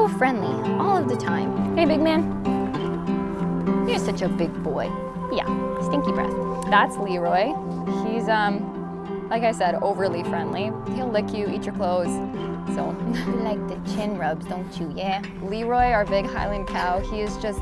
so friendly all of the time. Hey, big man. You're such a big boy. Yeah, stinky breath. That's Leroy. He's, like I said, overly friendly. He'll lick you, eat your clothes. So, you like the chin rubs, don't you, yeah? Leroy, our big Highland cow, he is just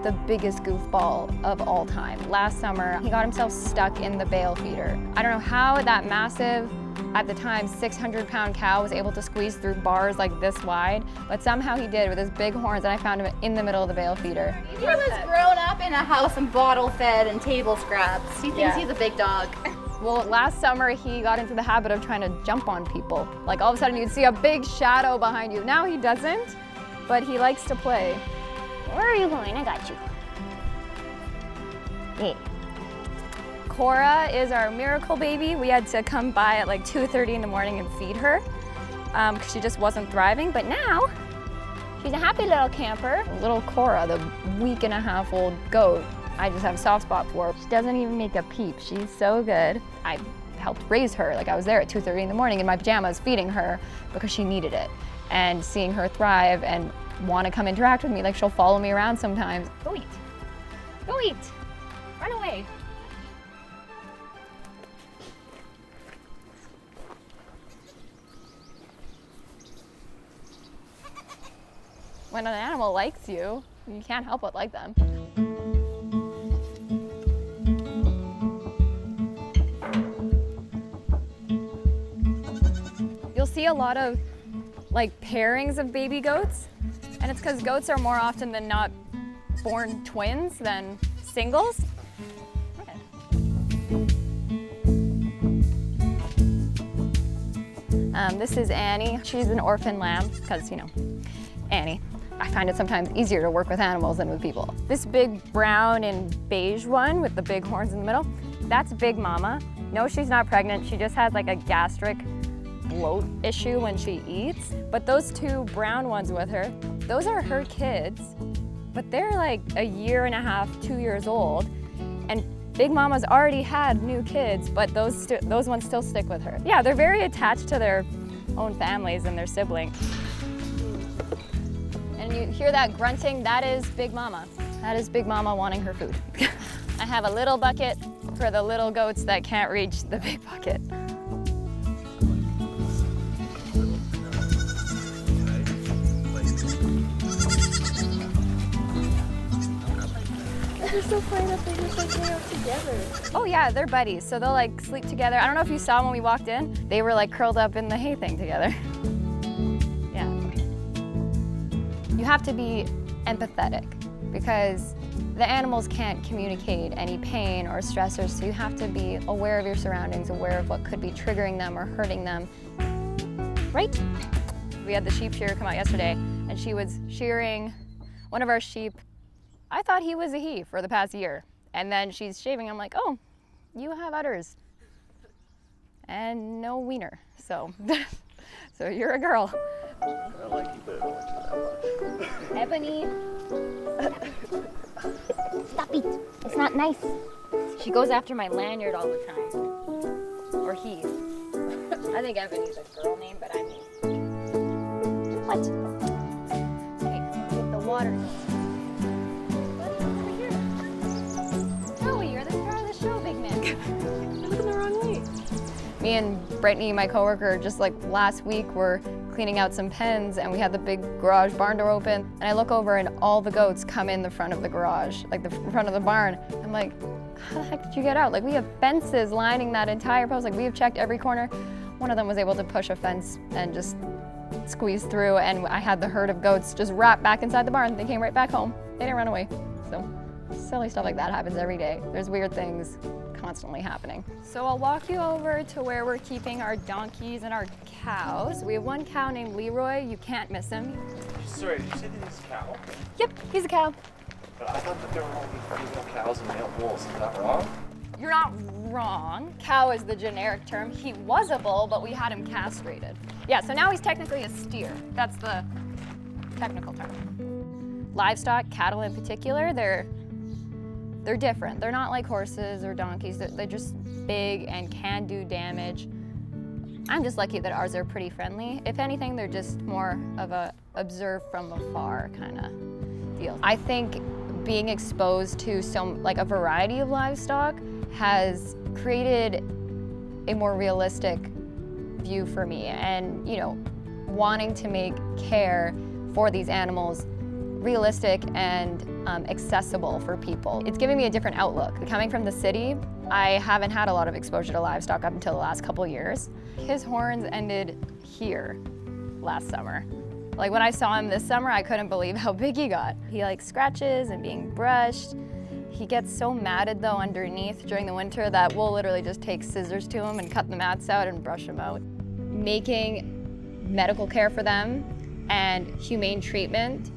the biggest goofball of all time. Last summer, he got himself stuck in the bale feeder. I don't know how that massive, at the time, 600-pound cow was able to squeeze through bars like this wide, but somehow he did with his big horns, and I found him in the middle of the bale feeder. He was grown up in a house and bottle fed and table scraps. He thinks he's a big dog. Well, last summer he got into the habit of trying to jump on people. Like all of a sudden you'd see a big shadow behind you. Now he doesn't, but he likes to play. Where are you going? I got you. Yeah. Cora is our miracle baby. We had to come by at like 2:30 in the morning and feed her because she just wasn't thriving. But now she's a happy little camper. Little Cora, the week-and-a-half-old goat, I just have a soft spot for her. She doesn't even make a peep. She's so good. I helped raise her. Like I was there at 2:30 in the morning in my pajamas feeding her because she needed it. And seeing her thrive and want to come interact with me, like she'll follow me around sometimes. Go eat. Go eat. Run away. When an animal likes you, you can't help but like them. You'll see a lot of like pairings of baby goats, and it's because goats are more often than not born twins than singles. Okay. This is Annie. She's an orphan lamb because, you know, Annie. I find it sometimes easier to work with animals than with people. This big brown and beige one with the big horns in the middle, that's Big Mama. No, she's not pregnant. She just has like a gastric bloat issue when she eats. But those two brown ones with her, those are her kids, but they're like a year and a half, 2 years old. And Big Mama's already had new kids, but those ones still stick with her. Yeah, they're very attached to their own families and their siblings. And you hear that grunting, that is Big Mama. That is Big Mama wanting her food. I have a little bucket for the little goats that can't reach the big bucket. They're so funny that they just like hang out together. Oh yeah, they're buddies, so they'll like sleep together. I don't know if you saw when we walked in, they were like curled up in the hay thing together. Yeah. You have to be empathetic because the animals can't communicate any pain or stressors, so you have to be aware of your surroundings, aware of what could be triggering them or hurting them, right? We had the sheep shearer come out yesterday, and she was shearing one of our sheep. I thought he was a he for the past year, and then she's shaving. I'm like, oh, you have udders and no wiener, so so you're a girl. I like you, but I don't like you that much. Ebony. Stop it. It's not nice. She goes after my lanyard all the time. Or he. I think Ebony's a girl name, but I mean. What? Okay, get the water. Buddy, over here. Joey, you're the star of the show, big man. You're looking the wrong way. Me and Brittany, my coworker, just like last week were cleaning out some pens and we had the big garage barn door open, and I look over and all the goats come in the front of the garage, like the front of the barn. I'm like, how the heck did you get out? Like we have fences lining that entire post, like we have checked every corner. One of them was able to push a fence and just squeeze through, and I had the herd of goats just wrapped back inside the barn. They came right back home. They didn't run away. So silly stuff like that happens every day. There's weird things constantly happening. So I'll walk you over to where we're keeping our donkeys and our cows. We have one cow named Leroy. You can't miss him. Sorry, did you say this is a cow? Yep, he's a cow. But I thought that there were only female cows and male bulls. Is that wrong? You're not wrong. Cow is the generic term. He was a bull, but we had him castrated. Yeah, so now he's technically a steer. That's the technical term. Livestock, cattle in particular, they're different. They're not like horses or donkeys. They're just big and can do damage. I'm just lucky that ours are pretty friendly. If anything, they're just more of a observe from afar kind of deal. I think being exposed to a variety of livestock has created a more realistic view for me, and wanting to make care for these animals realistic and accessible for people. It's giving me a different outlook. Coming from the city, I haven't had a lot of exposure to livestock up until the last couple years. His horns ended here last summer. Like when I saw him this summer, I couldn't believe how big he got. He scratches and being brushed. He gets so matted though underneath during the winter that we'll literally just take scissors to him and cut the mats out and brush him out. Making medical care for them and humane treatment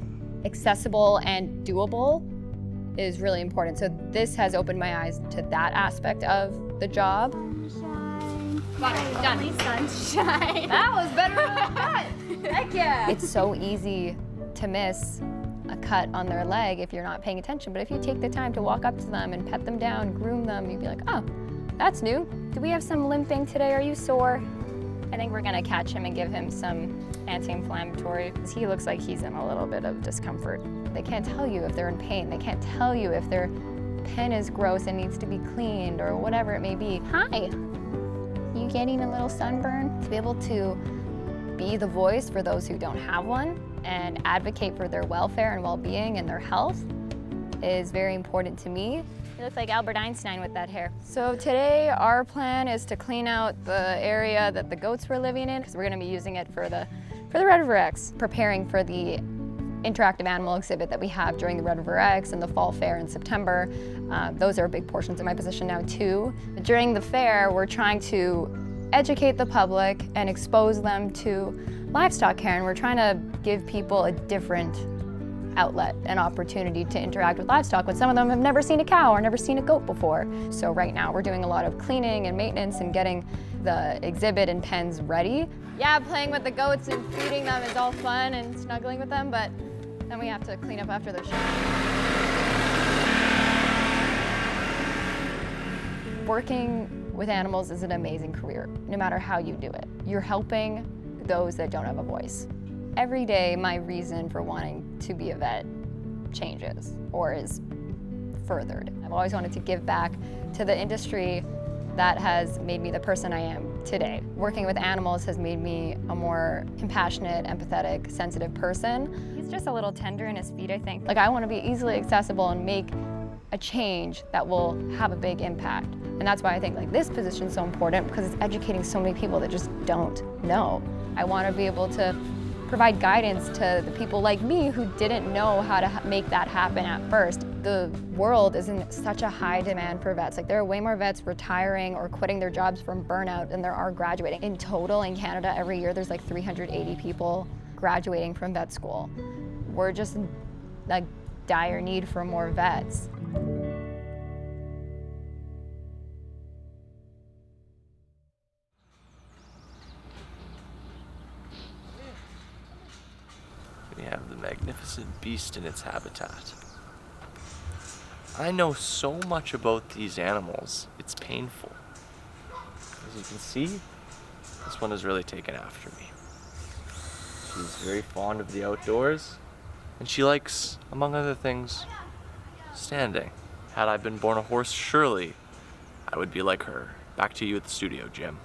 accessible and doable is really important. So this has opened my eyes to that aspect of the job. Sunshine. Got it, done. Sunshine. That was better than I thought. Heck yeah. It's so easy to miss a cut on their leg if you're not paying attention, but if you take the time to walk up to them and pet them down, groom them, you'd be like, oh, that's new. Do we have some limping today? Are you sore? I think we're gonna catch him and give him some anti-inflammatory. He looks like he's in a little bit of discomfort. They can't tell you if they're in pain. They can't tell you if their pen is gross and needs to be cleaned or whatever it may be. Hi, you getting a little sunburn? To be able to be the voice for those who don't have one and advocate for their welfare and well-being and their health is very important to me. You look like Albert Einstein with that hair. So today our plan is to clean out the area that the goats were living in, because we're going to be using it for the Red River X, preparing for the interactive animal exhibit that we have during the Red River X and the fall fair in September. Those are big portions of my position now too. During the fair, we're trying to educate the public and expose them to livestock care, and we're trying to give people a different outlet and opportunity to interact with livestock when some of them have never seen a cow or never seen a goat before. So right now we're doing a lot of cleaning and maintenance and getting the exhibit and pens ready. Yeah, playing with the goats and feeding them is all fun and snuggling with them, but then we have to clean up after their shit. Working with animals is an amazing career, no matter how you do it. You're helping those that don't have a voice. Every day, my reason for wanting to be a vet changes or is furthered. I've always wanted to give back to the industry that has made me the person I am today. Working with animals has made me a more compassionate, empathetic, sensitive person. He's just a little tender in his feet, I think. I want to be easily accessible and make a change that will have a big impact. And that's why I think this position is so important, because it's educating so many people that just don't know. I want to be able to provide guidance to the people like me who didn't know how to make that happen at first. The world is in such a high demand for vets. There are way more vets retiring or quitting their jobs from burnout than there are graduating. In total in Canada every year there's 380 people graduating from vet school. We're just in dire need for more vets. We have the magnificent beast in its habitat. I know so much about these animals, it's painful. As you can see, this one has really taken after me. She's very fond of the outdoors, and she likes, among other things, standing. Had I been born a horse, surely I would be like her. Back to you at the studio, Jim.